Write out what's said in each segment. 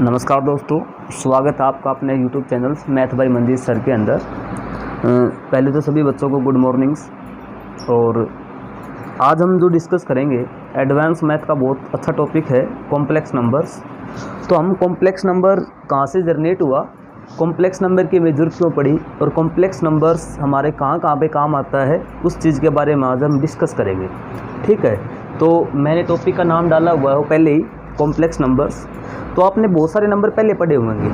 नमस्कार दोस्तों, स्वागत है आपका अपने YouTube channel math bye Manjeet sir के अंदर। पहले तो सभी बच्चों को गुड मॉर्निंग्स। और आज हम जो डिस्कस करेंगे एडवांस मैथ का बहुत अच्छा टॉपिक है कॉम्प्लेक्स नंबर्स। तो हम कॉम्प्लेक्स नंबर कहाँ से जनरेट हुआ, कॉम्प्लेक्स नंबर की हमें जरूरत क्यों पड़ी और कॉम्प्लेक्स नंबर्स हमारे कहाँ पे काम आता है, उस चीज़ के बारे में आज हम डिस्कस करेंगे। ठीक है, तो मैंने टॉपिक का नाम डाला हुआ है पहले ही, कॉम्प्लेक्स नंबर्स। तो आपने बहुत सारे नंबर पहले पढ़े होंगे,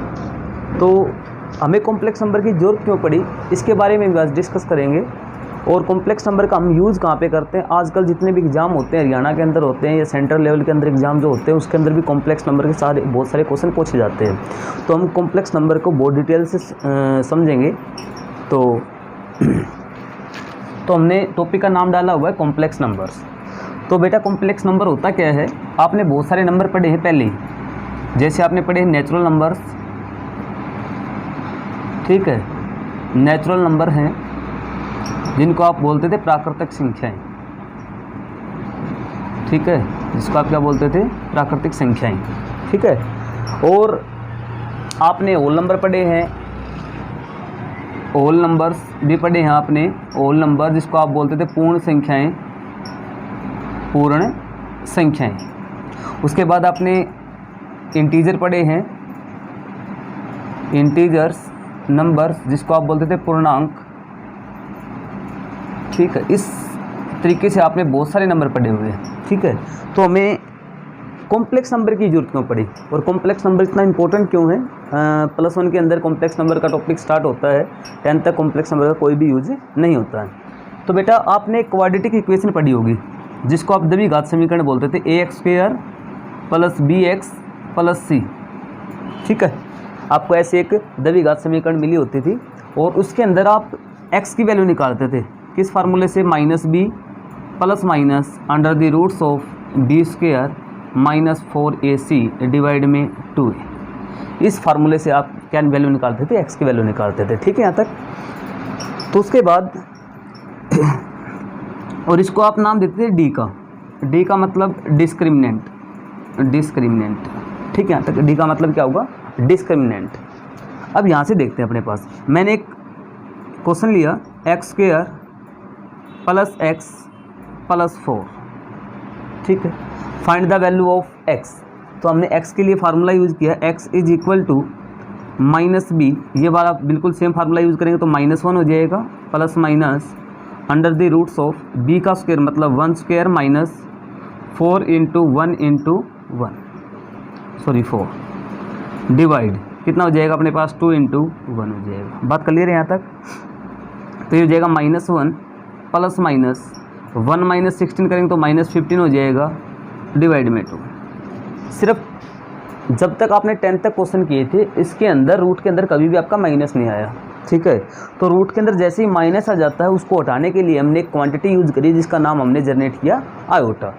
तो हमें कॉम्प्लेक्स नंबर की ज़रूरत क्यों पड़ी इसके बारे में भी आज डिस्कस करेंगे। और कॉम्प्लेक्स नंबर का हम यूज़ कहाँ पे करते हैं। आजकल जितने भी एग्ज़ाम होते हैं हरियाणा के अंदर होते हैं या सेंट्रल लेवल के अंदर एग्ज़ाम जो होते हैं उसके अंदर भी कॉम्प्लेक्स नंबर के बहुत सारे क्वेश्चन पूछे जाते हैं। तो हम कॉम्प्लेक्स नंबर को बहुत डिटेल से समझेंगे। तो हमने टॉपिक का नाम डाला हुआ है कॉम्प्लेक्स नंबर्स। तो बेटा कॉम्प्लेक्स नंबर होता क्या है, आपने बहुत सारे नंबर पढ़े हैं पहले ही, जैसे आपने पढ़े नेचुरल नंबर्स। ठीक है, नेचुरल नंबर हैं जिनको आप बोलते थे प्राकृतिक संख्याएं। ठीक है, जिसको आप क्या बोलते थे, प्राकृतिक संख्याएं। ठीक है, और आपने होल नंबर पढ़े हैं, होल नंबर्स भी पढ़े हैं आपने, होल नंबर जिसको आप बोलते थे पूर्ण संख्याएं, पूर्ण संख्याएं। उसके बाद आपने इंटीजर पढ़े हैं, इंटीजर्स नंबर्स जिसको आप बोलते थे पूर्णांक। ठीक है, इस तरीके से आपने बहुत सारे नंबर पढ़े हुए हैं। ठीक है, तो हमें कॉम्प्लेक्स नंबर की जरूरत क्यों पड़ी और कॉम्प्लेक्स नंबर इतना इंपॉर्टेंट क्यों है। +1 के अंदर कॉम्प्लेक्स नंबर का टॉपिक स्टार्ट होता है, 10th तक कॉम्प्लेक्स नंबर का कोई भी यूज नहीं होता है। तो बेटा आपने क्वाड्रेटिक इक्वेशन पढ़ी होगी जिसको आप द्विघात समीकरण बोलते थे, ax² + bx + c। ठीक है, आपको ऐसे एक द्विघात समीकरण मिली होती थी और उसके अंदर आप x की वैल्यू निकालते थे किस फार्मूले से, -b ± b² - 4ac डिवाइड में 2a। इस फार्मूले से आप क्या वैल्यू निकालते थे, x की वैल्यू निकालते थे। ठीक है, यहाँ तक। तो उसके बाद और इसको आप नाम देते थे d का मतलब डिस्क्रिमिनेंट। ठीक है, यहाँ तक। d का मतलब क्या होगा, डिस्क्रिमिनेंट। अब यहाँ से देखते हैं अपने पास, मैंने एक क्वेश्चन लिया x² + x + 4। ठीक है, find the value of x। तो हमने x के लिए फार्मूला यूज़ किया, x = -b। ये वाला बिल्कुल सेम फार्मूला यूज़ करेंगे तो -1 हो जाएगा, ± b² मतलब 1² - 4 × 4 डिवाइड कितना हो जाएगा अपने पास, 2 × 1 हो जाएगा। बात क्लियर है यहाँ तक। तो ये हो जाएगा -1 ± 1 - 16 करेंगे तो -15 हो जाएगा डिवाइड में 2। सिर्फ जब तक आपने 10th तक क्वेश्चन किए थे इसके अंदर रूट के अंदर कभी भी आपका माइनस नहीं आया। ठीक है, तो रूट के अंदर जैसे ही माइनस आ जाता है उसको हटाने के लिए हमने एक क्वांटिटी यूज़ करी जिसका नाम हमने जनरेट किया आयोटा।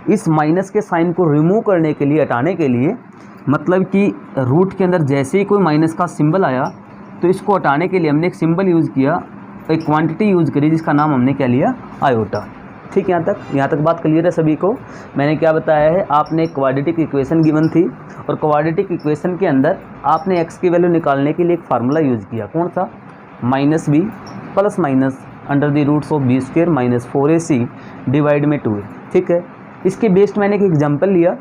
इस माइनस के साइन को रिमूव करने के लिए, हटाने के लिए, मतलब कि रूट के अंदर जैसे ही कोई माइनस का सिंबल आया तो इसको हटाने के लिए हमने एक सिंबल यूज़ किया, एक क्वांटिटी यूज़ करी जिसका नाम हमने क्या लिया, आयोटा। ठीक, यहाँ तक बात क्लियर है सभी को। मैंने क्या बताया है, आपने एक क्वाड्रेटिक इक्वेशन गिवन थी और क्वाड्रेटिक इक्वेशन के अंदर आपने x की वैल्यू निकालने के लिए एक फार्मूला यूज़ किया, कौन सा, -b ± b² - 4ac डिवाइड में 2a। ठीक है, इसके बेस्ड मैंने एक एग्जाम्पल लिया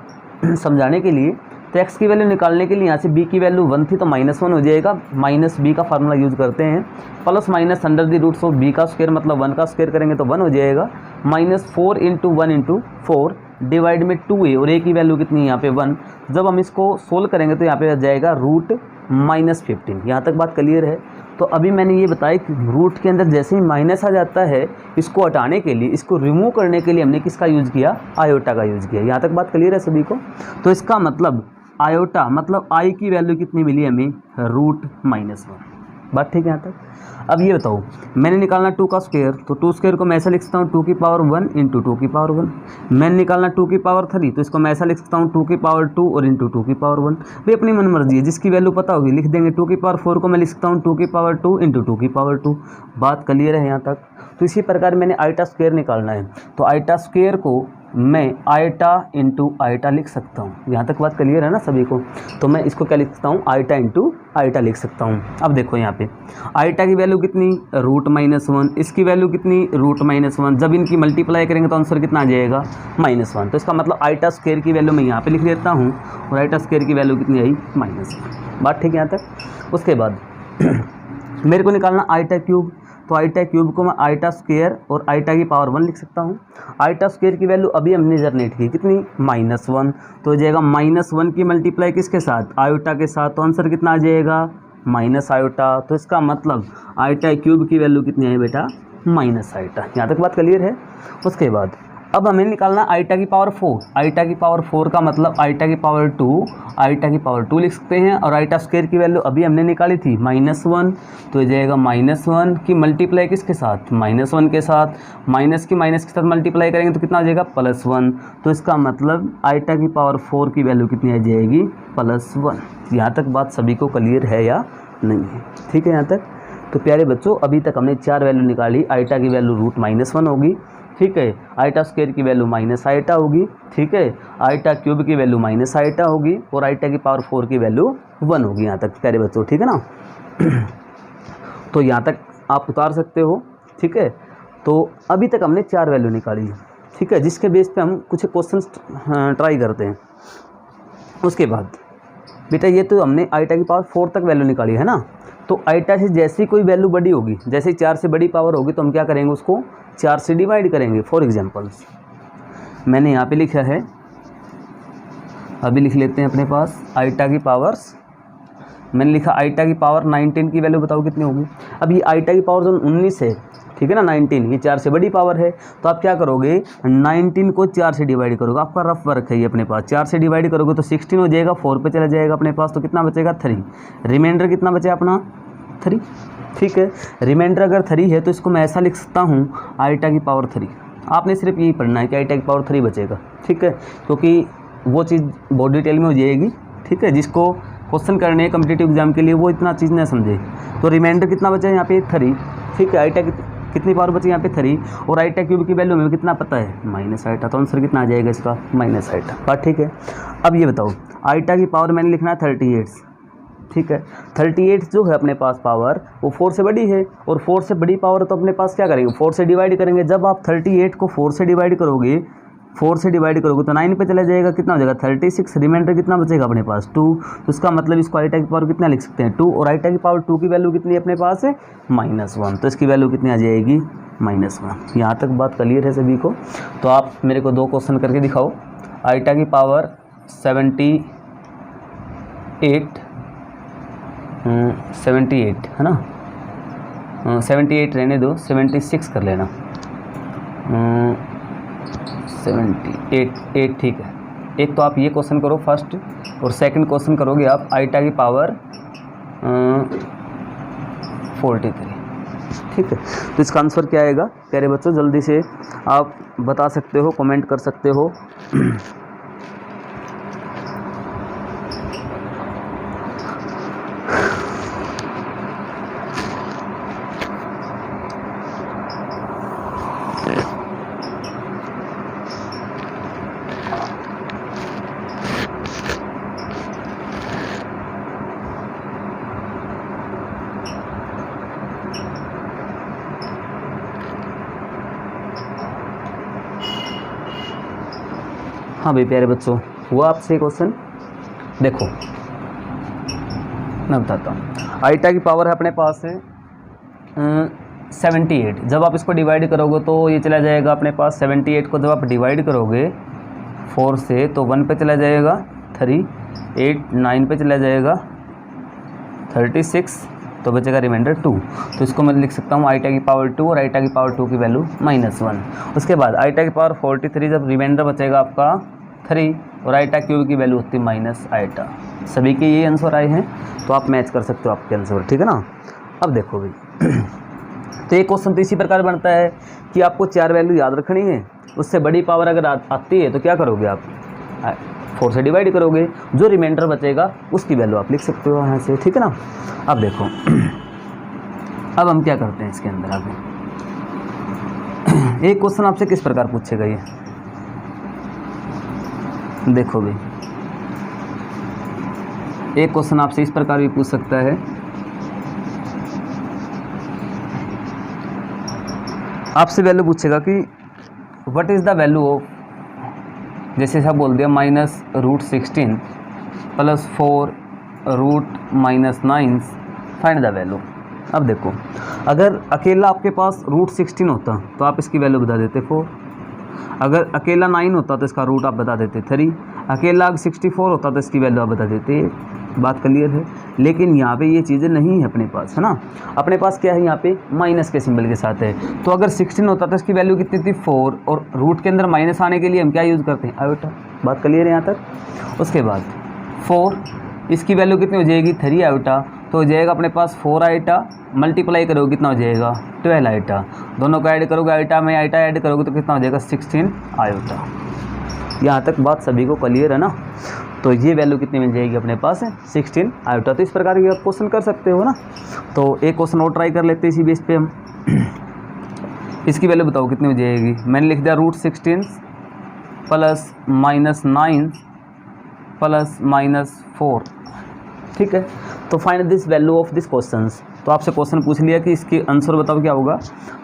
समझाने के लिए। तो x की वैल्यू निकालने के लिए यहाँ से b की वैल्यू 1 थी तो -1 हो जाएगा, -b का फार्मूला यूज़ करते हैं, ± b² मतलब 1² करेंगे तो 1 हो जाएगा, -4 × 1 × 4 डिवाइड में 2a। और a की वैल्यू कितनी है यहाँ पे 1। जब हम इसको सोल्व करेंगे तो यहाँ पे आ जाएगा √-15। यहाँ तक बात क्लियर है। तो अभी मैंने ये बताया कि रूट के अंदर जैसे ही माइनस आ जाता है इसको हटाने के लिए, इसको रिमूव करने के लिए हमने किसका यूज़ किया, आयोटा का यूज़ किया। यहाँ तक बात क्लियर है सभी को। तो इसका मतलब आयोटा मतलब i की वैल्यू कितनी मिली हमें, √-1। बात ठीक है यहाँ तक। अब ये बताओ, मैंने निकालना 2 का स्क्वायर, तो 2² को मैं ऐसा लिख सकता हूँ 2 की पावर 1 × 2 की पावर 1। मैंने निकालना 2 की पावर 3 तो इसको मैं ऐसा लिख सकता हूँ 2 की पावर 2 और × 2 की पावर 1। भाई अपनी मन मर्जी है, जिसकी वैल्यू पता होगी लिख देंगे। 2 की पावर 4 को मैं लिख सकता हूँ 2 की पावर 2 × 2 की पावर 2। बात क्लियर है यहाँ तक। तो इसी प्रकार मैंने i² निकालना है, तो i² को मैं आइटा इंटू आइटा लिख सकता हूँ। यहाँ तक बात क्लियर है ना सभी को? तो मैं इसको क्या लिख सकता हूँ, आइटा इंटू आइटा लिख सकता हूँ। अब देखो यहाँ पे आइटा की वैल्यू कितनी, √-1, इसकी वैल्यू कितनी, √-1। जब इनकी मल्टीप्लाई करेंगे तो आंसर कितना आ जाएगा, -1। तो इसका मतलब आइटा स्क्वायर की वैल्यू मैं यहाँ पे लिख देता हूँ और आइटा स्क्वायर की वैल्यू कितनी आई, -1। बात ठीक है यहाँ तक? उसके बाद मेरे को निकालना आइटा क्यूब, तो आइटा क्यूब को मैं आइटा स्क्वायर और आइटा की पावर 1 लिख सकता हूँ। आइटा स्क्वायर की वैल्यू अभी हमने जनरेट की कितनी, -1। तो हो जाएगा -1 की मल्टीप्लाई किसके साथ, आयोटा के साथ। तो आंसर कितना आ जाएगा, माइनस आयोटा। तो इसका मतलब आइटा क्यूब की वैल्यू कितनी है बेटा, माइनस आइटा। यहाँ तक बात क्लियर है? उसके बाद अब हमें निकालना आइटा की पावर 4। आइटा की पावर 4 का मतलब आइटा की पावर 2, आइटा की पावर 2 लिख सकते हैं। और आइटा स्क्वायर की वैल्यू अभी हमने निकाली थी -1, तो हो जाएगा -1 की मल्टीप्लाई किसके साथ, -1 के साथ। माइनस के साथ मल्टीप्लाई करेंगे तो कितना हो जाएगा, +1। तो इसका मतलब आइटा की पावर 4 की वैल्यू कितनी आ जाएगी, +1। यहाँ तक बात सभी को क्लियर है या नहीं है? ठीक है यहाँ तक? तो प्यारे बच्चों अभी तक हमने 4 वैल्यू निकाली। आइटा की वैल्यू √-1 होगी, ठीक है। आइटा स्क्वायर की वैल्यू माइनस आइटा होगी, ठीक है। आइटा क्यूब की वैल्यू माइनस आइटा होगी और आइटा की पावर 4 की वैल्यू 1 होगी। यहाँ तक प्यारे बच्चों, ठीक है ना? तो यहाँ तक आप उतार सकते हो, ठीक है। तो अभी तक हमने 4 वैल्यू निकाली, ठीक है, जिसके बेस पे हम कुछ क्वेश्चन ट्राई करते हैं। उसके बाद बेटा ये तो हमने आइटा की पावर 4 तक वैल्यू निकाली है ना। तो आइटा से जैसी कोई वैल्यू बड़ी होगी, जैसे 4 से बड़ी पावर होगी तो हम क्या करेंगे, उसको 4 से डिवाइड करेंगे। फॉर एग्जांपल्स मैंने यहाँ पे लिखा है, अभी लिख लेते हैं अपने पास आइटा की पावर्स। मैंने लिखा आइटा की पावर 19 की वैल्यू बताओ कितनी होगी। अब ये आइटा की पावर जो 19 है, ठीक है ना, 19 ये 4 से बड़ी पावर है। तो आप क्या करोगे, 19 को 4 से डिवाइड करोगे। आपका रफ वर्क है ये अपने पास। 4 से डिवाइड करोगे तो 16 हो जाएगा, 4 पे चला जाएगा अपने पास, तो कितना बचेगा, 3। रिमाइंडर कितना बचा अपना, 3, ठीक है। रिमाइंडर अगर 3 है तो इसको मैं ऐसा लिख सकता हूँ, आइटा की पावर 3। आपने सिर्फ यही पढ़ना है कि आइटा की पावर 3 बचेगा, ठीक है, क्योंकि वो चीज़ बहुत डिटेल में हो जाएगी, ठीक है। जिसको क्वेश्चन करने हैं कॉम्पिटिटिव एग्जाम के लिए वो इतना चीज़ ना समझे। तो रिमाइंडर कितना बचा है यहाँ पे, 3, ठीक है। आइटा कितनी पावर बची यहाँ पे, 3। और आइटा क्यूब की वैल्यू में कितना पता है, माइनस आइटा। तो आंसर कितना आ जाएगा इसका, माइनस आइटा। बात ठीक है। अब ये बताओ आइटा की पावर मैंने लिखना है 38, ठीक है। 38 जो है अपने पास पावर वो 4 से बड़ी है, और 4 से बड़ी पावर तो अपने पास क्या करेंगे, 4 से डिवाइड करेंगे। जब आप 38 को 4 से डिवाइड करोगे, 4 से डिवाइड करोगे तो 9 पे चला जाएगा, कितना हो जाएगा 36। रिमाइंडर कितना बचेगा अपने पास 2। तो इसका मतलब इसको आइटा की पावर कितना लिख सकते हैं, 2। और आइटा की पावर 2 की वैल्यू कितनी है अपने पास है, -1। तो इसकी वैल्यू कितनी आ जाएगी, -1। यहाँ तक बात क्लियर है सभी को? तो आप मेरे को 2 क्वेश्चन करके दिखाओ। आइटा की पावर 78 है ना, 78 रहने दो, 76 कर लेना, 78 ठीक है। एक तो आप ये क्वेश्चन करो फर्स्ट, और सेकंड क्वेश्चन करोगे आप आइटा की पावर 43, ठीक है। तो इसका आंसर क्या आएगा प्यारे बच्चों, जल्दी से आप बता सकते हो, कमेंट कर सकते हो। हाँ भाई प्यारे बच्चों, हुआ आपसे क्वेश्चन? देखो मैं बताता हूँ। आइटा की पावर है अपने पास है 78। जब आप इसको डिवाइड करोगे तो ये चला जाएगा अपने पास 78 को जब आप डिवाइड करोगे 4 से तो 1 पे चला जाएगा 3, 8, 9 पे चला जाएगा 36, तो बचेगा रिमाइंडर 2। तो इसको मैं लिख सकता हूँ आइटा की पावर 2 और आइटा की पावर 2 की वैल्यू -1। उसके बाद आइटा की पावर 43, जब रिमाइंडर बचेगा आपका 3 और आइटा क्यूब की वैल्यू होती है माइनस आइटा। सभी के ये आंसर आए हैं, तो आप मैच कर सकते हो आपके आंसर, ठीक है ना। अब देखो भाई तो एक क्वेश्चन तो इसी प्रकार बनता है कि आपको 4 वैल्यू याद रखनी है, उससे बड़ी पावर अगर आती है तो क्या करोगे आप, 4 से डिवाइड करोगे, जो रिमाइंडर बचेगा उसकी वैल्यू आप लिख सकते हो यहाँ से, ठीक है ना। अब देखो अब हम क्या करते हैं इसके अंदर आगे। एक क्वेश्चन आपसे किस प्रकार पूछेगा ये, देखो भाई, एक क्वेश्चन आपसे इस प्रकार भी पूछ सकता है, आपसे वैल्यू पूछेगा कि what is the value of, जैसे सब बोल दिया -√16 + 4√-9 फाइंड द वैल्यू। अब देखो, अगर अकेला आपके पास √16 होता तो आप इसकी वैल्यू बता देते 4, अगर अकेला 9 होता तो इसका रूट आप बता देते 3, अकेला 64 होता तो इसकी वैल्यू आप बता देते 8। बात क्लियर है। लेकिन यहाँ पे ये चीज़ें नहीं है अपने पास, है ना। अपने पास क्या है, यहाँ पे माइनस के सिंबल के साथ है। तो अगर 16 होता तो इसकी वैल्यू कितनी थी 4, और रूट के अंदर माइनस आने के लिए हम क्या यूज़ करते हैं, आयोटा। बात क्लियर है यहाँ तक। उसके बाद 4, इसकी वैल्यू कितनी हो जाएगी 3 आयोटा, तो हो जाएगा अपने पास 4 आयोटा, मल्टीप्लाई करोगे कितना हो जाएगा 12 आयोटा, दोनों को ऐड करोगे आयोटा में आयोटा ऐड करोगे तो कितना हो जाएगा 16 आयोटा। यहाँ तक बात सभी को क्लियर है ना। तो ये वैल्यू कितनी मिल जाएगी अपने पास है 16 आयोटा। तो इस प्रकार की आप क्वेश्चन कर सकते हो ना। तो एक क्वेश्चन और ट्राई कर लेते हैं इसी बेस पे हम। इसकी वैल्यू बताओ कितनी हो जाएगी। मैंने लिख दिया √16 + -9 + -4, ठीक है। तो find this value of this questions. तो आपसे क्वेश्चन पूछ लिया कि इसके आंसर बताओ क्या होगा।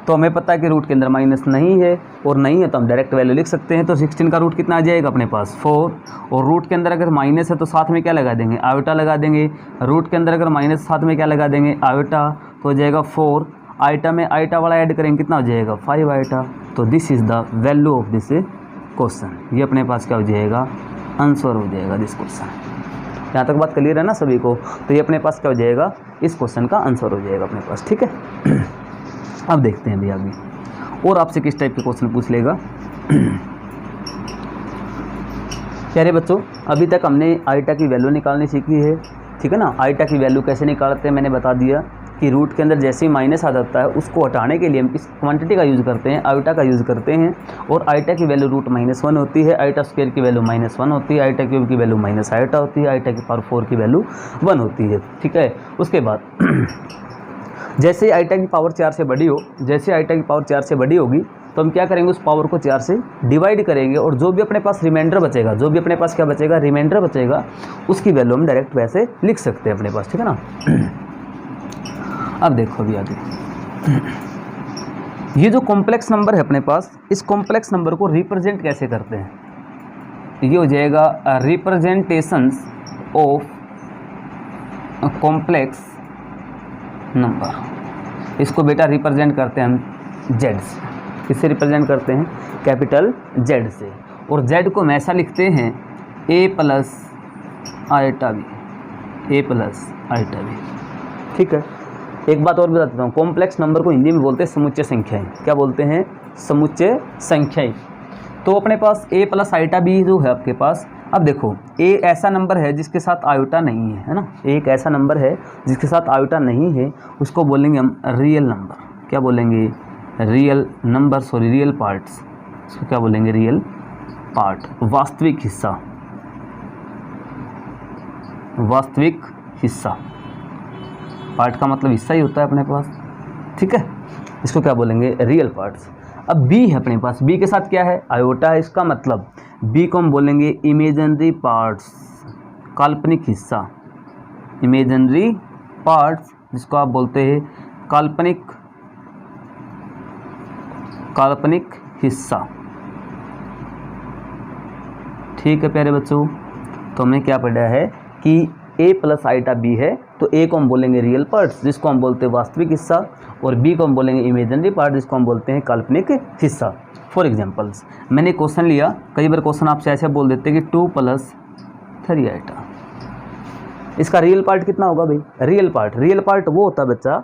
तो हमें पता है कि रूट के अंदर माइनस नहीं है, और नहीं है तो हम डायरेक्ट वैल्यू लिख सकते हैं। तो 16 का रूट कितना आ जाएगा अपने पास 4, और रूट के अंदर अगर माइनस है तो साथ में क्या लगा देंगे, आयोटा लगा देंगे। रूट के अंदर अगर माइनस साथ में क्या लगा देंगे, आयोटा, तो हो जाएगा 4 आयोटा में आयोटा वाला ऐड करेंगे कितना हो जाएगा 5 आयोटा। तो this is the value of this question. ये अपने पास क्या हो जाएगा, आंसर हो जाएगा दिस क्वेश्चन। यहाँ तक बात क्लियर है ना सभी को। तो ये अपने पास क्या हो जाएगा, इस क्वेश्चन का आंसर हो जाएगा अपने पास, ठीक है। अब देखते हैं भैया आगे और आपसे किस टाइप के क्वेश्चन पूछ लेगा। प्यारे बच्चों, अभी तक हमने आयोटा की वैल्यू निकालनी सीखी है, ठीक है ना। आयोटा की वैल्यू कैसे निकालते हैं मैंने बता दिया कि रूट के अंदर जैसे ही माइनस आ जाता है उसको हटाने के लिए हम किस क्वांटिटी का यूज़ करते हैं, आयोटा का यूज़ करते हैं। और आयोटा की वैल्यू √-1 होती है, आयोटा स्क्वायर की वैल्यू -1 होती है, आयोटा क्यूब की वैल्यू माइनस आयोटा होती है, आयोटा की पावर 4 की वैल्यू 1 होती है, ठीक है। उसके बाद जैसे आयोटा की पावर 4 से बड़ी हो, जैसे आयोटा की पावर 4 से बड़ी होगी तो हम क्या करेंगे, उस पावर को 4 से डिवाइड करेंगे, और जो भी अपने पास रिमाइंडर बचेगा, जो भी अपने पास क्या बचेगा, रिमाइंडर बचेगा, उसकी वैल्यू हम डायरेक्ट वैसे लिख सकते हैं अपने पास, ठीक है ना। अब देखो अभी आगे, ये जो कॉम्प्लेक्स नंबर है अपने पास, इस कॉम्प्लेक्स नंबर को रिप्रेजेंट कैसे करते हैं। ये हो जाएगा रिप्रेजेंटेशंस ऑफ कॉम्प्लेक्स नंबर। इसको बेटा रिप्रेजेंट करते हैं हम जेड से। किससे रिप्रेजेंट करते हैं, कैपिटल जेड से। और जेड को हम ऐसा लिखते हैं a + iota b, a + iota b, ठीक है। एक बात और बता देता हूँ, कॉम्प्लेक्स नंबर को हिंदी में बोलते हैं समुच्चय संख्याएं। क्या बोलते हैं, समुच्चय संख्याएं। तो अपने पास a + आयोटा b जो है आपके पास, अब देखो a ऐसा नंबर है जिसके साथ आयोटा नहीं है ना। एक ऐसा नंबर है जिसके साथ आयोटा नहीं है, उसको बोलेंगे हम रियल नंबर। क्या बोलेंगे, real number, sorry real parts. इसको क्या बोलेंगे, रियल पार्ट, वास्तविक हिस्सा, वास्तविक हिस्सा। पार्ट का मतलब हिस्सा ही होता है अपने पास, ठीक है। इसको क्या बोलेंगे, रियल पार्ट्स। अब b है अपने पास, b के साथ क्या है, आयोटा है। इसका मतलब b को हम बोलेंगे इमेजिनरी पार्ट्स, काल्पनिक हिस्सा, इमेजिनरी पार्ट्स, जिसको आप बोलते हैं काल्पनिक, काल्पनिक हिस्सा, ठीक है प्यारे बच्चों। तो हमने क्या पढ़ा है कि a + आयोटा b है, तो a को हम बोलेंगे रियल पार्ट्स, जिसको हम बोलते हैं वास्तविक हिस्सा, और b को हम बोलेंगे इमेजिनरी पार्ट, जिसको हम बोलते हैं काल्पनिक हिस्सा। फॉर एग्जांपल्स, मैंने क्वेश्चन लिया, कई बार क्वेश्चन आपसे ऐसे बोल देते हैं कि 2 + 3 आयोटा। इसका रियल पार्ट कितना होगा भाई, रियल पार्ट वो होता है बच्चा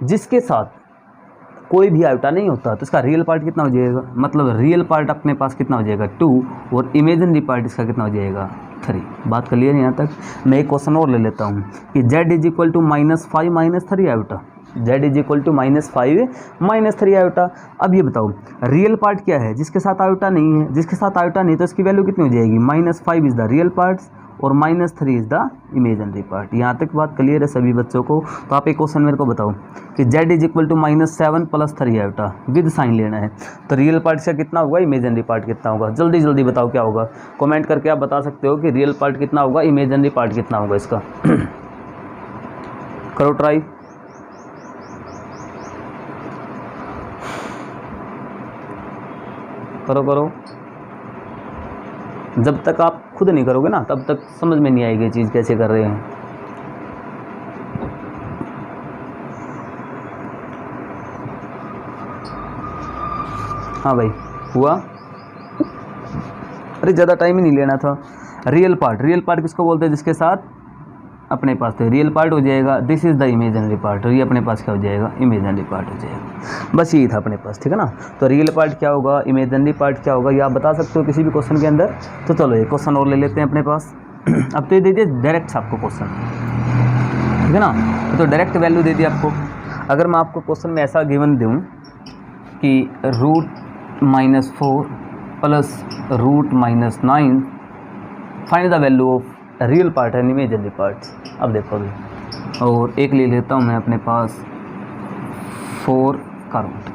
जिसके साथ कोई भी आयोटा नहीं होता, तो इसका रियल पार्ट कितना हो जाएगा, मतलब रियल पार्ट अपने पास कितना हो जाएगा 2, और इमेजिनरी पार्ट इसका कितना हो जाएगा 3। बात क्लियर है यहाँ तक। मैं एक क्वेश्चन और ले लेता हूँ कि z = -5 - 3 iota. z is equal to -5 -3 iota. अब ये बताओ रियल पार्ट क्या है, जिसके साथ आयोटा नहीं है, जिसके साथ आयोटा नहीं तो इसकी वैल्यू कितनी हो जाएगी, -5 इज़ द रियल पार्ट और -3 इज़ द इमेजिनरी पार्ट। यहाँ तक बात क्लियर है सभी बच्चों को। तो आप एक क्वेश्चन मेरे को बताओ कि z is equal to -7 + 3 iota with sign लेना है, तो रियल पार्ट का कितना होगा, इमेजिनरी पार्ट कितना होगा, जल्दी जल्दी बताओ क्या होगा। कमेंट करके आप बता सकते हो कि रियल पार्ट कितना होगा, इमेजिनरी पार्ट कितना होगा इसका। करो ट्राई। करो करो, जब तक आप खुद नहीं करोगे ना तब तक समझ में नहीं आएगी चीज़ कैसे कर रहे हैं। हाँ भाई हुआ, अरे ज़्यादा टाइम ही नहीं लेना था। रियल पार्ट किसको बोलते हैं, जिसके साथ अपने पास तो रियल पार्ट हो जाएगा, this is the imaginary part, और ये अपने पास क्या हो जाएगा, इमेजिनरी पार्ट हो जाएगा। बस यही था अपने पास, ठीक है ना। तो रियल पार्ट क्या होगा, इमेजिनरी पार्ट क्या होगा, ये आप बता सकते हो किसी भी क्वेश्चन के अंदर। तो चलो एक क्वेश्चन और ले लेते हैं अपने पास। अब तो ये दे दिए डायरेक्ट आपको क्वेश्चन, ठीक है ना, तो डायरेक्ट वैल्यू दे दी आपको। अगर मैं आपको क्वेश्चन में ऐसा गिवन दूँ कि √-4 + √-9 find the value of real part and imaginary parts. अब देखो अभी, और एक ले लेता हूँ मैं अपने पास 4 का रूट,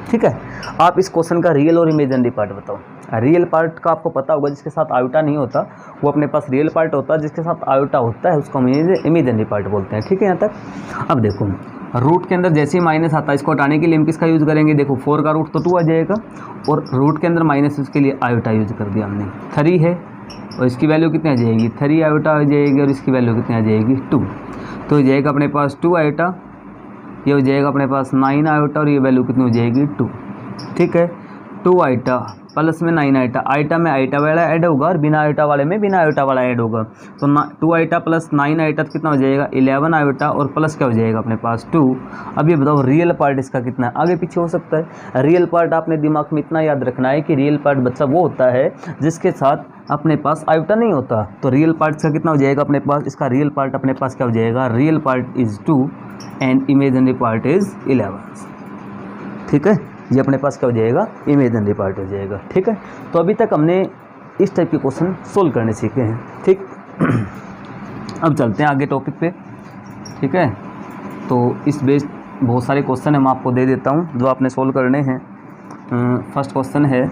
ठीक है। आप इस क्वेश्चन का रियल और इमेजिनरी पार्ट बताओ। रियल पार्ट का आपको पता होगा, जिसके साथ आयोटा नहीं होता वो अपने पास रियल पार्ट होता है, जिसके साथ आयोटा होता है उसको इमेजिनरी पार्ट बोलते हैं, ठीक है यहाँ तक। अब देखो रूट के अंदर जैसे ही माइनस आता है, इसको हटाने के लिए हम किसका यूज़ करेंगे, देखो 4 का रूट तो 2 आ जाएगा, और रूट के अंदर माइनस उसके लिए आयोटा यूज़ कर दिया हमने। 3 है और इसकी वैल्यू कितनी आ जाएगी, 3 आयोटा आ जाएगी, और इसकी वैल्यू कितनी आ जाएगी, 2। तो हो जाएगा अपने पास 2 आयोटा, ये हो जाएगा अपने पास 9 आयोटा, और ये वैल्यू कितनी हो जाएगी, 2, ठीक है। 2 आयोटा प्लस में 9 आयोटा, आयोटा में आयोटा वाला ऐड होगा और बिना आयोटा वाले में बिना आयोटा वाला ऐड होगा। तो 2 आयोटा प्लस 9 आयोटा कितना हो जाएगा, 11 आयोटा, और प्लस क्या हो जाएगा अपने पास 2। अब ये बताओ रियल पार्ट इसका कितना है, आगे पीछे हो सकता है। रियल पार्ट आपने दिमाग में इतना याद रखना है कि रियल पार्ट बच्चा वो होता है जिसके साथ अपने पास आयोटा नहीं होता। तो रियल पार्ट का कितना हो जाएगा अपने पास, इसका रियल पार्ट अपने पास क्या हो जाएगा, real part is 2 and imaginary part is 11, ठीक है। ये अपने पास क्या हो जाएगा, इमेजिनरी पार्ट हो जाएगा, ठीक है। तो अभी तक हमने इस टाइप के क्वेश्चन सोल्व करने सीखे हैं, ठीक। अब चलते हैं आगे टॉपिक पे, ठीक है। तो इस बेस्ड बहुत सारे क्वेश्चन हम आपको दे देता हूँ जो आपने सोल्व करने हैं। फर्स्ट क्वेश्चन है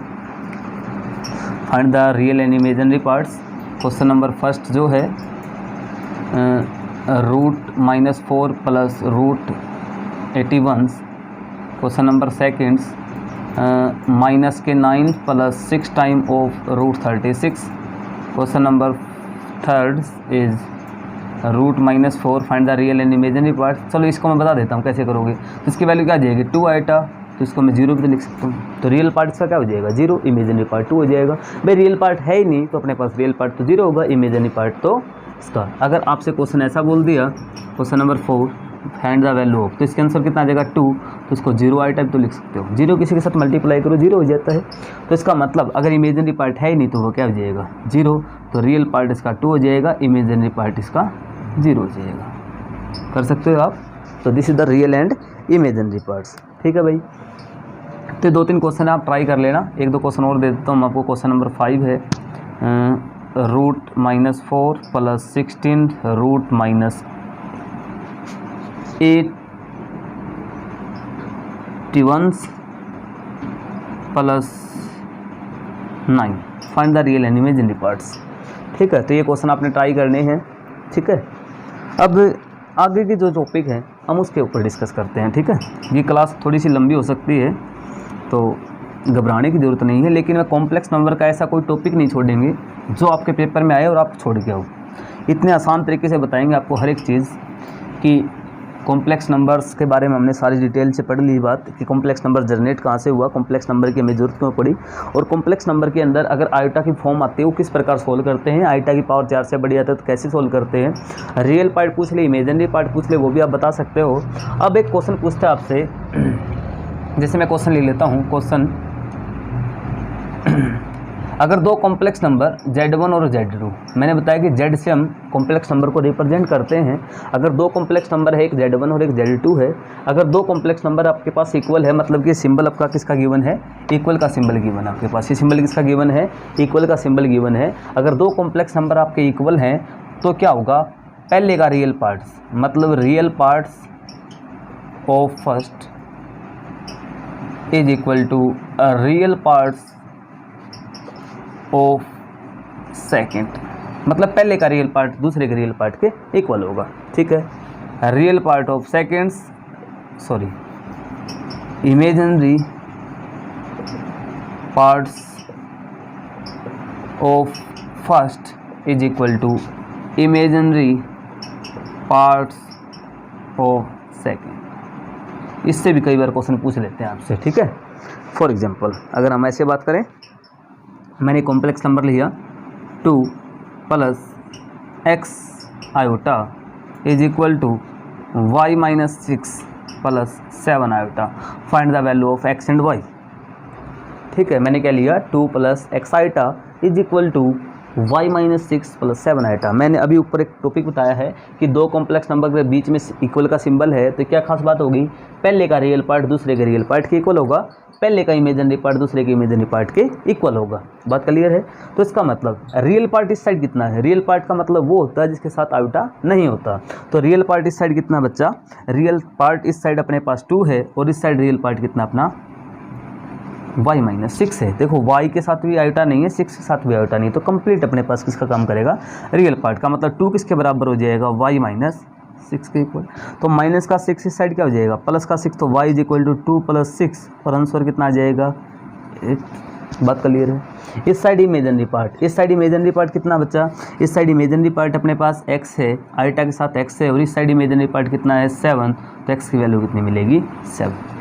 find the real and imaginary parts. Question number first जो है √-4 + √81। Question number second -9 + 6 time of √36। Question number third is √-4 find the real and imaginary part. चलो इसको मैं बता देता हूँ कैसे करोगे। तो इसकी वैल्यू क्या आ जाएगी, 2 आयोटा, तो इसको मैं 0 भी लिख सकता हूँ। तो रियल पार्ट इसका क्या हो जाएगा, 0, इमेजिनरी पार्ट 2 हो जाएगा। भाई रियल पार्ट है ही नहीं तो अपने पास रियल पार्ट तो 0 होगा, इमेजिनरी पार्ट तो इसका। अगर आपसे क्वेश्चन ऐसा बोल दिया, question number 4 find the value of, तो इसके आंसर कितना आ जाएगा, 2, तो इसको 0 आई टाइप तो लिख सकते हो। 0 किसी के साथ मल्टीप्लाई करो 0 हो जाता है। तो इसका मतलब अगर इमेजिनरी पार्ट है ही नहीं तो वो क्या हो जाएगा, 0। तो रियल पार्ट इसका 2 हो जाएगा, इमेजिनरी पार्ट इसका 0 हो जाएगा। कर सकते हो आप। तो this is the real and imaginary parts, ठीक है भाई। तो 2-3 क्वेश्चन आप ट्राई कर लेना। 1-2 क्वेश्चन और दे देता हूँ आपको। क्वेश्चन नंबर 5 है √-4 + 16 √-8 81 + 9 find the real and imaginary parts, ठीक है। तो ये क्वेश्चन आपने ट्राई करने हैं, ठीक है। अब आगे की जो टॉपिक है हम उसके ऊपर डिस्कस करते हैं, ठीक है। ये क्लास थोड़ी सी लंबी हो सकती है तो घबराने की ज़रूरत नहीं है, लेकिन मैं कॉम्प्लेक्स नंबर का ऐसा कोई टॉपिक नहीं छोड़ेंगे जो आपके पेपर में आए और आप छोड़ के आओ। इतने आसान तरीके से बताएंगे आपको हर एक चीज़ कि कॉम्प्लेक्स नंबर्स के बारे में हमने सारी डिटेल से पढ़ ली बात कि कॉम्प्लेक्स नंबर जनरेट कहाँ से हुआ, कॉम्प्लेक्स नंबर की हमें ज़रूरत क्यों पड़ी, और कॉम्प्लेक्स नंबर के अंदर अगर आयोटा की फॉर्म आती है वो किस प्रकार सोल्व करते हैं, आयोटा की पावर 4 से बड़ी आता है तो कैसे सोल्व करते हैं। रियल पार्ट पूछ ले, इमेजिनरी पार्ट पूछ ले, वो भी आप बता सकते हो। अब एक क्वेश्चन पूछता है आपसे, जैसे मैं क्वेश्चन ले लेता हूँ। क्वेश्चन अगर दो कॉम्प्लेक्स नंबर Z1 और Z2, मैंने बताया कि Z से हम कॉम्प्लेक्स नंबर को रिप्रेजेंट करते हैं। अगर दो कॉम्प्लेक्स नंबर है, एक Z1 और एक Z2 है, अगर दो कॉम्प्लेक्स नंबर आपके पास इक्वल है, मतलब कि सिंबल आपका किसका गिवन है, इक्वल का सिंबल गिवन है आपके पास। ये सिंबल किसका गिवन है, इक्वल का सिंबल गिवन है। अगर दो कॉम्प्लेक्स नंबर आपके इक्वल हैं तो क्या होगा, पहले का रियल पार्ट्स, मतलब real parts of first is equal to real parts of second, मतलब पहले का रियल पार्ट दूसरे के रियल पार्ट के इक्वल होगा। ठीक है, real part of seconds, sorry, imaginary parts of first is equal to imaginary parts of second. इससे भी कई बार क्वेश्चन पूछ लेते हैं आपसे। ठीक है, फॉर एग्जांपल अगर हम ऐसे बात करें, मैंने कॉम्प्लेक्स नंबर लिया 2 plus x iota is equal to y minus 6 plus 7 iota, find the value of x and y। ठीक है, मैंने क्या लिया, 2 plus x iota is equal to y minus 6 plus 7 iota. मैंने अभी ऊपर एक टॉपिक बताया है कि दो कॉम्प्लेक्स नंबर के बीच में इक्वल का सिंबल है तो क्या खास बात होगी, पहले का रियल पार्ट दूसरे के रियल पार्ट के इक्वल होगा, पहले का इमेजिनरी पार्ट दूसरे के इमेजिनरी पार्ट के इक्वल होगा। बात क्लियर है। तो इसका मतलब रियल पार्ट इस साइड कितना है, रियल पार्ट का मतलब वो होता है जिसके साथ आयोटा नहीं होता। तो रियल पार्ट इस साइड कितना बच्चा, रियल पार्ट इस साइड अपने पास 2 है और इस साइड रियल पार्ट कितना अपना y माइनस 6 है। देखो y के साथ भी आयोटा नहीं है, 6 के साथ भी आयोटा नहीं, तो कंप्लीट अपने पास किसका काम करेगा, रियल पार्ट का। मतलब 2 किसके बराबर हो जाएगा, y माइनस 6 के इक्वल। तो माइनस का 6 इस साइड क्या हो जाएगा, प्लस का 6, तो y is equal to 2 plus 6 और आंसर कितना आ जाएगा 8। बात क्लियर है। इस साइड इमेजिनरी पार्ट, इस साइड इमेजिनरी पार्ट कितना बच्चा, इस साइड इमेजिनरी पार्ट अपने पास x है, आयोटा के साथ x है, और इस साइड इमेजिनरी पार्ट कितना है 7, तो x की वैल्यू कितनी मिलेगी 7।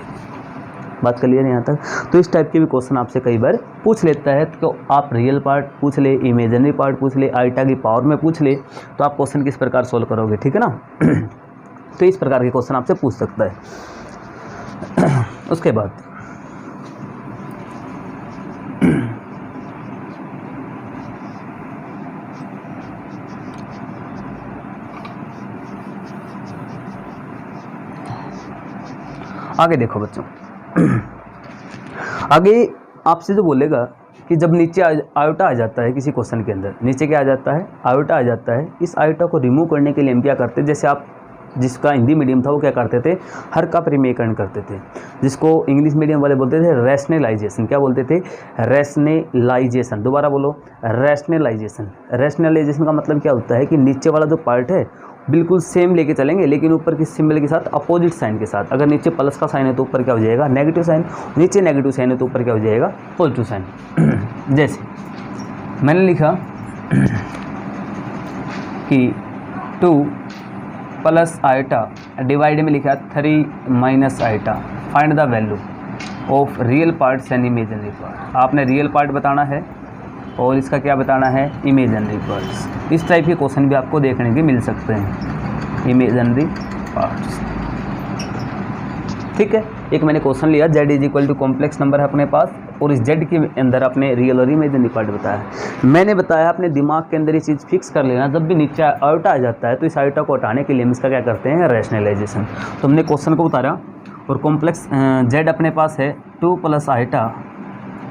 बात क्लियर है यहाँ तक। तो इस टाइप के भी क्वेश्चन आपसे कई बार पूछ लेता है, तो आप रियल पार्ट पूछ ले, इमेजिनरी पार्ट पूछ ले, आयोटा की पावर में पूछ ले, तो आप क्वेश्चन किस प्रकार सोल्व करोगे। ठीक है ना। तो इस प्रकार के क्वेश्चन आपसे पूछ सकता है। उसके बाद आगे देखो बच्चों, आगे आपसे जो बोलेगा कि जब नीचे आयोटा आ जाता है किसी क्वेश्चन के अंदर, नीचे क्या आ जाता है, आयोटा आ जाता है। इस आयोटा को रिमूव करने के लिए हम क्या करते हैं, जैसे आप जिसका हिंदी मीडियम था वो क्या करते थे, हर का परिमेयकरण करते थे, जिसको इंग्लिश मीडियम वाले बोलते थे रैशनलाइजेशन। क्या बोलते थे, रैशनलाइजेशन। दोबारा बोलो, रैशनलाइजेशन। रैशनलाइजेशन का मतलब क्या होता है कि नीचे वाला जो पार्ट है बिल्कुल सेम लेके चलेंगे, लेकिन ऊपर की सिंबल के साथ अपोजिट साइन के साथ। अगर नीचे प्लस का साइन है तो ऊपर क्या हो जाएगा, नेगेटिव साइन, नीचे नेगेटिव साइन है तो ऊपर क्या हो जाएगा, पॉजिटिव साइन। जैसे मैंने लिखा कि 2 प्लस आयोटा डिवाइड में लिखा 3 minus iota, find the value of real parts and imaginary part. आपने रियल पार्ट बताना है और इसका क्या बताना है, इमेजिनरी पार्ट्स। इस टाइप के क्वेश्चन भी आपको देखने के मिल सकते हैं, इमेजिनरी पार्ट्स। ठीक है, एक मैंने क्वेश्चन लिया, z is equal to complex number है अपने पास और इस z के अंदर अपने रियल और इमेजिनरी पार्ट बताया। मैंने बताया अपने दिमाग के अंदर ये चीज़ फिक्स कर लेना, जब भी नीचे आयोटा आ जाता है तो इस आयोटा को हटाने के लिए हम इसका क्या करते हैं, रैशनलाइजेशन। तो हमने क्वेश्चन को उतारा और कॉम्प्लेक्स z अपने पास है 2 प्लस आयोटा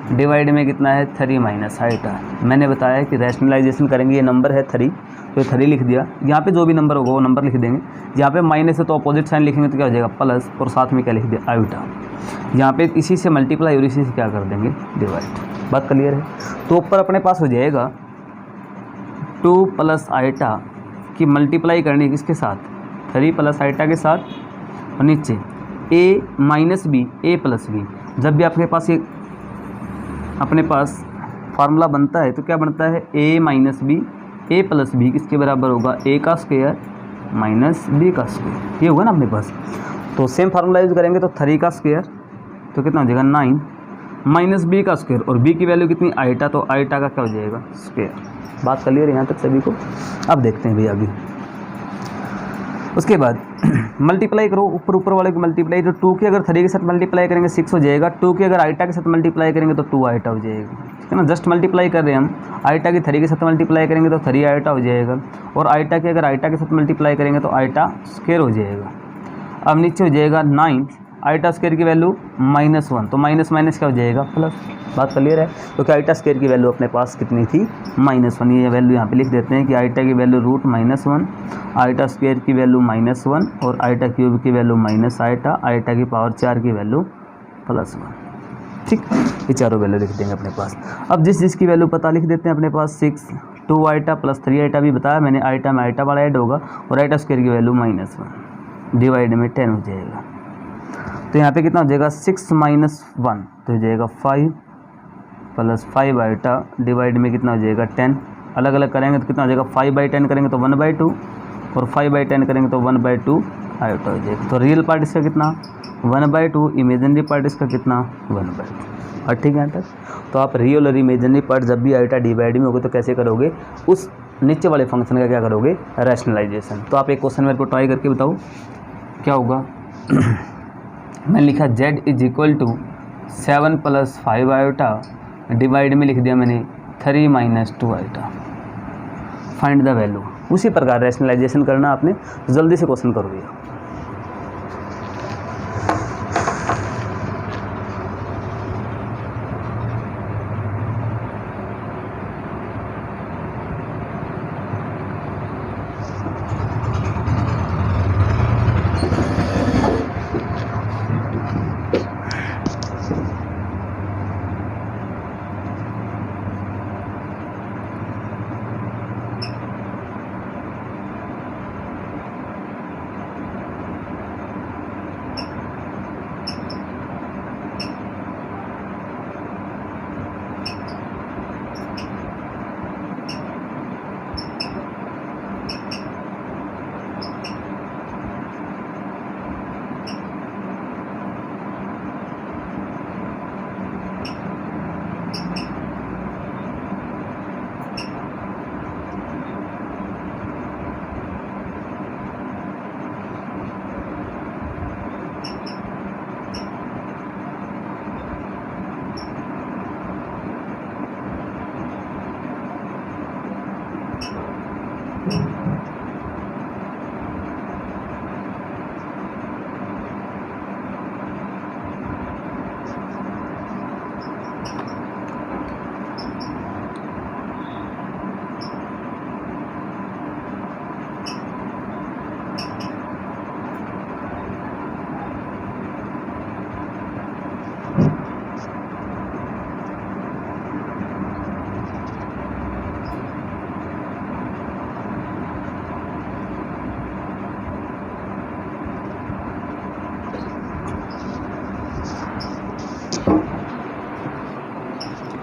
डिवाइड में कितना है 3 माइनस आयोटा। मैंने बताया कि रैशनलाइजेशन करेंगे, ये नंबर है 3 तो 3 लिख दिया। यहाँ पे जो भी नंबर होगा वो नंबर लिख देंगे। यहाँ पे माइनस है तो अपोजिट साइन लिखेंगे तो क्या हो जाएगा प्लस, और साथ में क्या लिख दिया आयोटा। यहाँ पे इसी से मल्टीप्लाई और इसी से क्या कर देंगे डिवाइड। बात क्लियर है। तो ऊपर अपने पास हो जाएगा 2 प्लस आयोटा की मल्टीप्लाई करनी किसके साथ, 3 प्लस आयोटा के साथ, और नीचे a minus B A plus B. जब भी आपके पास ये अपने पास फार्मूला बनता है तो क्या बनता है, a minus B A plus B किसके बराबर होगा, a का स्क्वायर माइनस b का स्क्वायर। ये होगा ना अपने पास। तो सेम फार्मूला यूज़ करेंगे तो 3 का स्क्वायर तो कितना हो जाएगा 9 माइनस b का स्क्वायर, और b की वैल्यू कितनी आयोटा, तो आयोटा का क्या हो जाएगा स्क्वायर। बात क्लियर है यहाँ तक सभी को। अब देखते हैं भैया अभी उसके बाद मल्टीप्लाई करो, ऊपर वाले को मल्टीप्लाई, तो 2 की अगर 3 के साथ मल्टीप्लाई करेंगे 6 हो जाएगा, 2 की अगर आइटा के साथ मल्टीप्लाई करेंगे तो 2 आइटा हो जाएगा, ठीक है ना। जस्ट मल्टीप्लाई कर रहे हैं हम, आइटा की 3 के साथ मल्टीप्लाई करेंगे तो 3 आइटा हो जाएगा, और आइटा की अगर आइटा के साथ मल्टीप्लाई करेंगे तो आइटा स्क्वायर हो जाएगा। अब नीचे हो जाएगा 9 आइटा स्क्वायर की वैल्यू -1, तो माइनस माइनस क्या हो जाएगा प्लस। बात क्लियर है। तो क्या आइटा स्क्वायर की वैल्यू अपने पास कितनी थी, -1। ये वैल्यू यहाँ पे लिख देते हैं कि आइटा की वैल्यू √-1, आइटा स्क्वायर की वैल्यू -1 और आइटा क्यूब की वैल्यू माइनस आइटा की पावर 4 की वैल्यू +1। ठीक, ये चारों वैल्यू लिख देंगे अपने पास। अब जिस की वैल्यू पता लिख देते हैं अपने पास 6, 2 आइटा प्लस 3 आइटा भी बताया मैंने, आइटा में आइटा वाला ऐड होगा, और आइटा स्क्वायर की वैल्यू -1 डिवाइड में 10 हो जाएगा। तो यहाँ पे कितना हो जाएगा 6 - 1 तो हो जाएगा 5 + 5 आइटा डिवाइड में कितना हो जाएगा 10। अलग अलग करेंगे तो कितना हो जाएगा 5/10 करेंगे तो 1/2 और 5/10 करेंगे तो 1/2 आइटा हो जाएगा। तो रियल पार्ट इसका कितना 1/2, इमेजिनरी पार्ट इसका कितना 1/2। और ठीक है तक। तो आप रियल और इमेजिनरी पार्ट जब भी आइटा डिवाइड में होगे तो कैसे करोगे, उस नीचे वाले फंक्शन का क्या करोगे, रैशनलाइजेशन। तो आप एक क्वेश्चन मेरे को ट्राई करके बताओ क्या होगा। मैंने लिखा z = 7 + 5 आइटा डिवाइड में लिख दिया मैंने 3 - 2 आइटा। Find the value. उसी प्रकार रैशनलाइजेशन करना आपने, तो जल्दी से क्वेश्चन करोगे।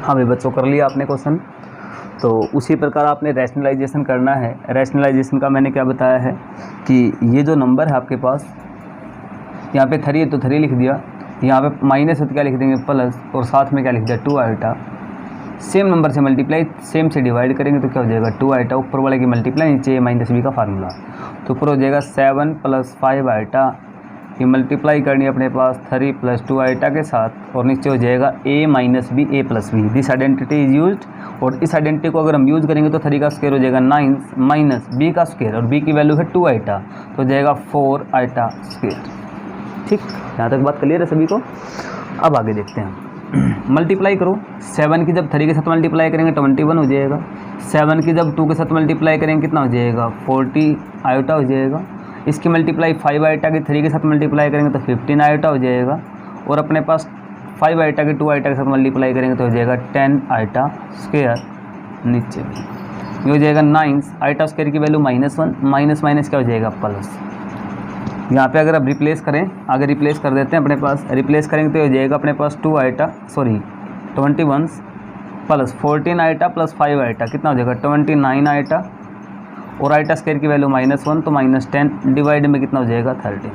हाँ भाई बच्चों, कर लिया आपने क्वेश्चन। तो उसी प्रकार आपने रैशनलाइजेशन करना है। रैशनलाइजेशन का मैंने क्या बताया है कि ये जो नंबर है आपके पास, यहाँ पे 3 है तो 3 लिख दिया, यहाँ पे माइनस है तो क्या लिख देंगे प्लस, और साथ में क्या लिख दिया 2 आइटा। सेम नंबर से मल्टीप्लाई, सेम से डिवाइड करेंगे तो क्या हो जाएगा 2 आइटा, ऊपर वाले की मल्टीप्लाई, नीचे -b का फार्मूला। तो ऊपर हो जाएगा 7 + 5 आइटा, ये मल्टीप्लाई करनी है अपने पास 3 + 2 आइटा के साथ, और नीचे हो जाएगा a - b a + b। This identity is used, और इस आइडेंटिटी को अगर हम यूज़ करेंगे तो 3 का स्क्वायर हो जाएगा 9 - b का स्क्वायर, और b की वैल्यू है 2 आइटा, तो हो जाएगा 4 आइटा स्क्वायर। ठीक, यहाँ तक बात क्लियर है सभी को। अब आगे देखते हैं। मल्टीप्लाई करो, 7 की जब 3 के साथ मल्टीप्लाई करेंगे 21 हो जाएगा, 7 की जब 2 के साथ मल्टीप्लाई करेंगे कितना हो जाएगा 40 आइटा हो जाएगा। इसकी मल्टीप्लाई 5 आइटा की 3 के साथ मल्टीप्लाई करेंगे तो 15 आइटा हो जाएगा, और अपने पास 5 आइटा की 2 आइटा के साथ मल्टीप्लाई करेंगे तो हो जाएगा 10 आइटा स्क्वायर। नीचे भी ये हो जाएगा 9 आइटा स्क्वायर की वैल्यू -1, माइनस माइनस क्या हो जाएगा प्लस। यहाँ पे अगर आप रिप्लेस करें, आगे रिप्लेस कर देते हैं अपने पास, रिप्लेस करेंगे तो हो जाएगा अपने पास 21 प्लस 14 आइटा प्लस 5 आइटा कितना हो जाएगा 29 आइटा, और आइटा स्क्वायर की वैल्यू -1 तो -10 डिवाइड में कितना हो जाएगा 13।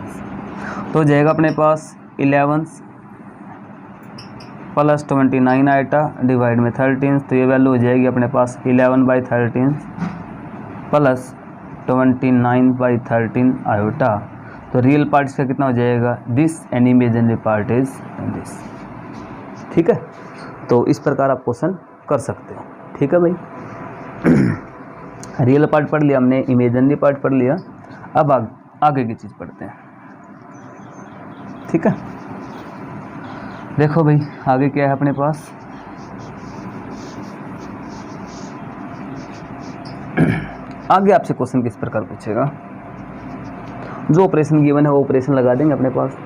तो हो जाएगा अपने पास 11 प्लस 29 आइटा डिवाइड में 13, तो ये वैल्यू हो जाएगी अपने पास 11/13 प्लस 29/13 आइटा। तो रियल पार्ट इसका कितना हो जाएगा, this, and imaginary part is this. ठीक है, तो इस प्रकार आप क्वेश्चन कर सकते हो। ठीक है भाई, रियल पार्ट पढ़ लिया हमने, इमेजिनरी पार्ट पढ़ लिया, अब आगे की चीज़ पढ़ते हैं। ठीक है, देखो भाई आगे क्या है अपने पास। आगे आपसे क्वेश्चन किस प्रकार पूछेगा, जो ऑपरेशन गिवन है वो ऑपरेशन लगा देंगे अपने पास।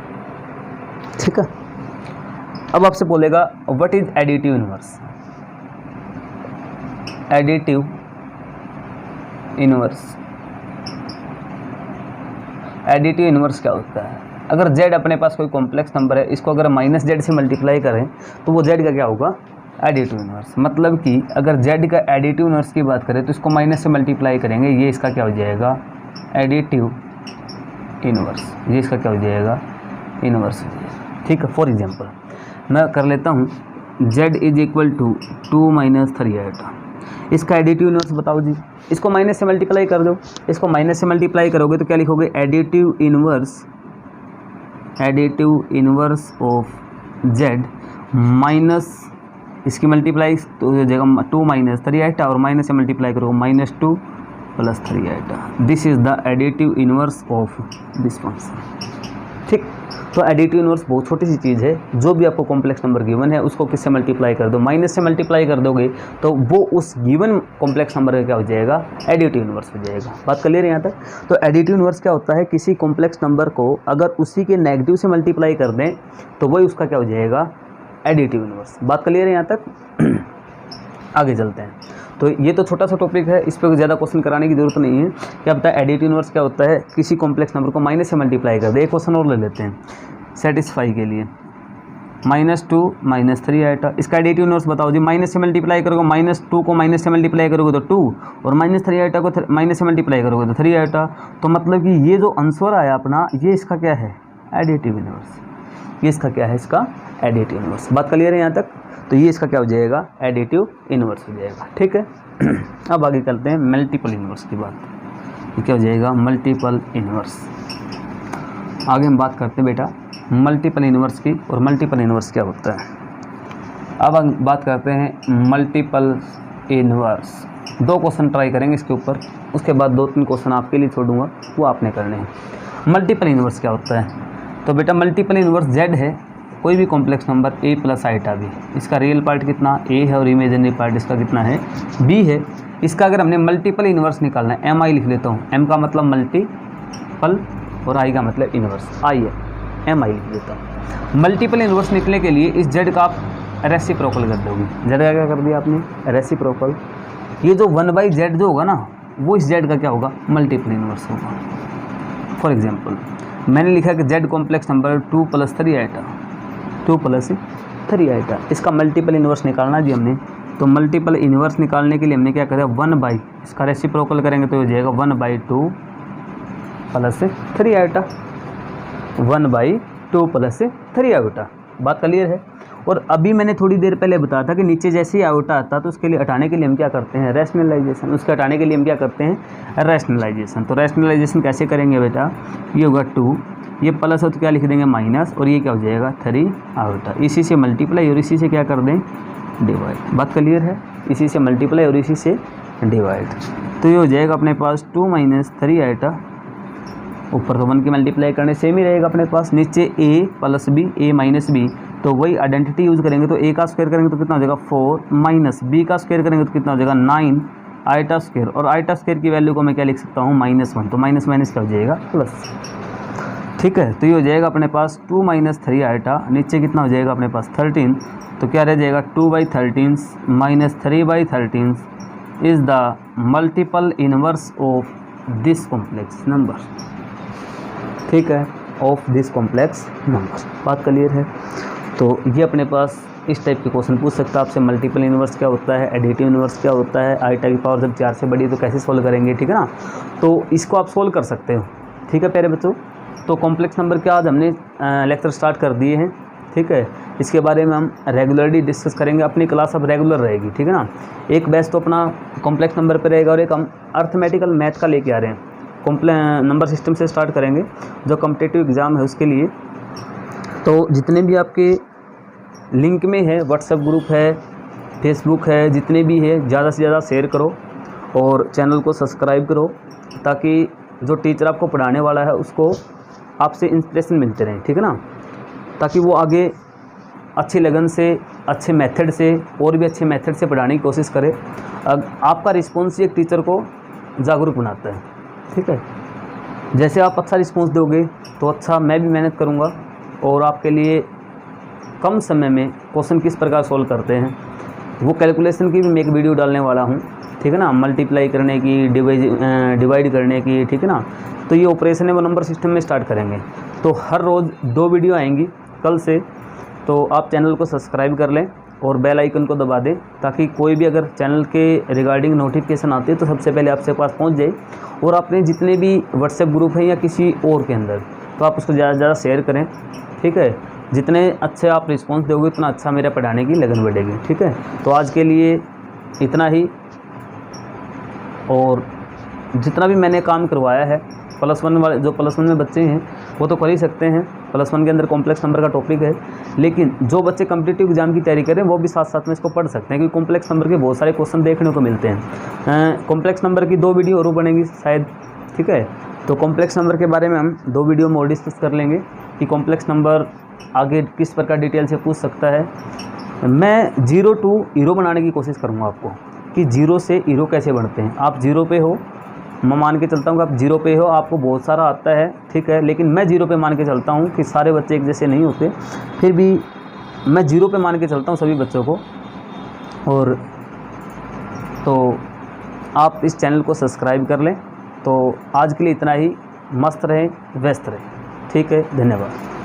ठीक है, अब आपसे बोलेगा what is additive inverse. Additive inverse, additive inverse क्या होता है। अगर z अपने पास कोई कॉम्प्लेक्स नंबर है, इसको अगर -z से मल्टीप्लाई करें तो वो z का क्या होगा, एडिटिव इनवर्स। मतलब कि अगर z का एडिटिव इनवर्स की बात करें तो इसको माइनस से मल्टीप्लाई करेंगे, ये इसका क्या हो जाएगा, एडिटिव इनवर्स। ये इसका क्या हो जाएगा, इनवर्स हो जाएगा। ठीक है, फॉर एग्जांपल मैं कर लेता हूँ z is equal to 2 - 3 iota. इसका एडिटिव इनवर्स बताओ जी। इसको माइनस से मल्टीप्लाई कर दो, इसको माइनस से मल्टीप्लाई करोगे तो क्या लिखोगे, additive inverse of z minus इसकी मल्टीप्लाई तो हो जाएगा 2 - 3 आइटा, और माइनस से मल्टीप्लाई करोगे -2 + 3 iota. This is the additive inverse of this function. ठीक, तो एडिटिव इनवर्स बहुत छोटी सी चीज़ है, जो भी आपको कॉम्प्लेक्स नंबर गिवन है उसको किससे मल्टीप्लाई कर दो, माइनस से मल्टीप्लाई कर दोगे तो वो उस गिवन कॉम्प्लेक्स नंबर का क्या हो जाएगा, एडिटिव इनवर्स हो जाएगा। बात क्लियर है यहाँ तक। तो एडिटिव इनवर्स क्या होता है, किसी कॉम्प्लेक्स नंबर को अगर उसी के नेगेटिव से मल्टीप्लाई कर दें तो वही उसका क्या हो जाएगा, एडिटिव इनवर्स। बात क्लियर है यहाँ तक। आगे चलते हैं। तो ये तो छोटा सा टॉपिक है, इस पर ज़्यादा क्वेश्चन कराने की जरूरत नहीं है। क्या पता है एडिटिव इनवर्स क्या होता है, किसी कॉम्प्लेक्स नंबर को माइनस से मल्टीप्लाई कर दे। एक क्वेश्चन और ले लेते हैं सेटिस्फाई के लिए, -2 - 3 आइटा। इसका एडिटिव इनवर्स बताओ जी। माइनस से मल्टीप्लाई करोगे, -2 को माइनस से मल्टीप्लाई करोगे तो 2, और -3 आइटा को माइनस से मल्टीप्लाई करोगे तो 3 आइटा। तो मतलब कि ये जो आंसर आया अपना, ये इसका क्या है, एडिटिव इनवर्स। ये इसका क्या है, इसका एडिटिव इनवर्स। बात क्लियर है यहाँ तक। तो ये इसका क्या हो जाएगा, एडिटिव इनवर्स हो जाएगा। ठीक है, अब आगे चलते हैं मल्टीपल इनवर्स की बात। ये क्या हो जाएगा, मल्टीपल इनवर्स। आगे हम बात करते हैं बेटा मल्टीपल इनवर्स की, और मल्टीपल इनवर्स क्या होता है। अब हम बात करते हैं मल्टीपल इनवर्स। 2 क्वेश्चन ट्राई करेंगे इसके ऊपर, उसके बाद 2-3 क्वेश्चन आपके लिए छोड़ूंगा, वो आपने करने हैं। मल्टीपल इनवर्स क्या होता है, तो बेटा मल्टीपल इनवर्स z है, कोई भी complex number a + iota b। इसका रियल पार्ट कितना a है और इमेजिनरी पार्ट इसका कितना है, b है। इसका अगर हमने मल्टीपल इनवर्स निकालना है, mi लिख लेता हूँ। m का मतलब मल्टीपल और i का मतलब इनवर्स, i है, mi लिख लेता हूँ। मल्टीपल इनवर्स निकलने के लिए इस z का आप रेसिप्रोकल कर दोगे। z का क्या कर दिया आपने, रेसिप्रोकल। ये जो 1/z जो होगा ना, वो इस z का क्या होगा, मल्टीपल इनवर्स होगा। फॉर एग्जाम्पल मैंने लिखा कि z complex number 2 + 3 iota, 2 + 3 iota. इसका मल्टीपल इनवर्स निकालना जी हमने। तो मल्टीपल इनवर्स निकालने के लिए हमने क्या करा, 1/, इसका रेसिप्रोकल करेंगे तो हो जाएगा 1/2 + 3 आइटा, 1/2 + 3 आइटा। बात क्लियर है। और अभी मैंने थोड़ी देर पहले बताया था कि नीचे जैसे ही आइटा आता तो उसके लिए हटाने के लिए हम क्या करते हैं, रैशनलाइजेशन। उसके हटाने के लिए हम क्या करते हैं, रैशनलाइजेशन। तो रैशनलाइजेशन कैसे करेंगे बेटा, ये होगा 2, ये प्लस हो तो क्या लिख देंगे माइनस, और ये क्या हो जाएगा 3 आइटा। इसी से मल्टीप्लाई और इसी से क्या कर दें, डिवाइड। बात क्लियर है। इसी से मल्टीप्लाई और इसी से डिवाइड। तो ये हो जाएगा अपने पास 2 - 3 आइटा। ऊपर तो 1 की मल्टीप्लाई करने सेम ही रहेगा अपने पास। नीचे a + b, a - b, तो वही आइडेंटिटी यूज़ करेंगे। तो a का स्क्वायर करेंगे तो कितना हो जाएगा 4, माइनस b का स्क्वायर करेंगे तो कितना हो जाएगा 9 आइटा स्क्वायर। और आइटा स्क्वायर की वैल्यू को मैं क्या लिख सकता हूँ, -1। तो माइनस माइनस क्या हो जाएगा, प्लस। ठीक है, तो ये हो जाएगा अपने पास 2 - 3 आइटा। नीचे कितना हो जाएगा अपने पास 13, तो क्या रह जाएगा 2/13 - 3/13 is the multiple inverse of this complex number. ठीक है, ऑफ दिस कॉम्प्लेक्स नंबर। बात क्लियर है। तो ये अपने पास इस टाइप के क्वेश्चन पूछ सकता है आपसे। मल्टीपल इनवर्स क्या होता है, एडिटिव इनवर्स क्या होता है, आइटा की पावर जब 4 से बड़ी है तो कैसे सोल्व करेंगे, ठीक है ना। तो इसको आप सोल्व कर सकते हो। ठीक है प्यारे बच्चों, तो कॉम्प्लेक्स नंबर के आज हमने लेक्चर स्टार्ट कर दिए हैं। ठीक है, इसके बारे में हम रेगुलरली डिस्कस करेंगे। अपनी क्लास अब रेगुलर रहेगी, ठीक है ना। एक बैच तो अपना कॉम्प्लेक्स नंबर पे रहेगा और एक हम अर्थमेटिकल मैथ का लेके आ रहे हैं। नंबर सिस्टम से स्टार्ट करेंगे जो कॉम्पिटिटिव एग्ज़ाम है उसके लिए। तो जितने भी आपके लिंक में है, व्हाट्सएप ग्रुप है, फेसबुक है, जितने भी है ज़्यादा से ज़्यादा शेयर करो और चैनल को सब्सक्राइब करो, ताकि जो टीचर आपको पढ़ाने वाला है उसको आपसे इंस्पिरेशन मिलते रहे, ठीक है ना, ताकि वो आगे अच्छी लगन से, अच्छे मेथड से और भी अच्छे मेथड से पढ़ाने की कोशिश करे। आपका रिस्पॉन्स ही एक टीचर को जागरूक बनाता है, ठीक है। जैसे आप अच्छा रिस्पॉन्स दोगे तो अच्छा मैं भी मेहनत करूँगा और आपके लिए कम समय में क्वेश्चन किस प्रकार सॉल्व करते हैं वो कैलकुलेशन की भी मैं एक वीडियो डालने वाला हूँ, ठीक है ना, मल्टीप्लाई करने की, डिवाइड करने की, ठीक है ना। तो ये ऑपरेशन है वो नंबर सिस्टम में स्टार्ट करेंगे। तो हर रोज़ 2 वीडियो आएंगी कल से, तो आप चैनल को सब्सक्राइब कर लें और बेल आइकन को दबा दें, ताकि कोई भी अगर चैनल के रिगार्डिंग नोटिफिकेशन आती है तो सबसे पहले आपके पास पहुंच जाए। और अपने जितने भी व्हाट्सएप ग्रुप हैं या किसी और के अंदर, तो आप उसको ज़्यादा से ज़्यादा शेयर करें, ठीक है। जितने अच्छे आप रिस्पॉन्स दोगे उतना अच्छा मेरा पढ़ाने की लगन बढ़ेगी, ठीक है। तो आज के लिए इतना ही, और जितना भी मैंने काम करवाया है +1 वाले, जो +1 में बच्चे हैं वो तो कर ही सकते हैं, +1 के अंदर कॉम्प्लेक्स नंबर का टॉपिक है। लेकिन जो बच्चे कॉम्पिटिटिव एग्जाम की तैयारी करें वो भी साथ साथ में इसको पढ़ सकते हैं, क्योंकि कॉम्प्लेक्स नंबर के बहुत सारे क्वेश्चन देखने को मिलते हैं। कॉम्प्लेक्स नंबर की 2 वीडियो और बनेंगी शायद, ठीक है। तो कॉम्प्लेक्स नंबर के बारे में हम 2 वीडियो में और डिस्कस कर लेंगे कि कॉम्प्लेक्स नंबर आगे किस प्रकार डिटेल से पूछ सकता है। मैं 0 to हीरो बनाने की कोशिश करूँगा आपको, कि 0 से हीरो कैसे बढ़ते हैं। आप 0 पे हो, मैं मान के चलता हूँ कि आप 0 पे हो, आपको बहुत सारा आता है, ठीक है, लेकिन मैं 0 पे मान के चलता हूँ कि सारे बच्चे एक जैसे नहीं होते, फिर भी मैं 0 पे मान के चलता हूँ सभी बच्चों को। और तो आप इस चैनल को सब्सक्राइब कर लें। तो आज के लिए इतना ही, मस्त रहें, व्यस्त रहें, ठीक है, धन्यवाद।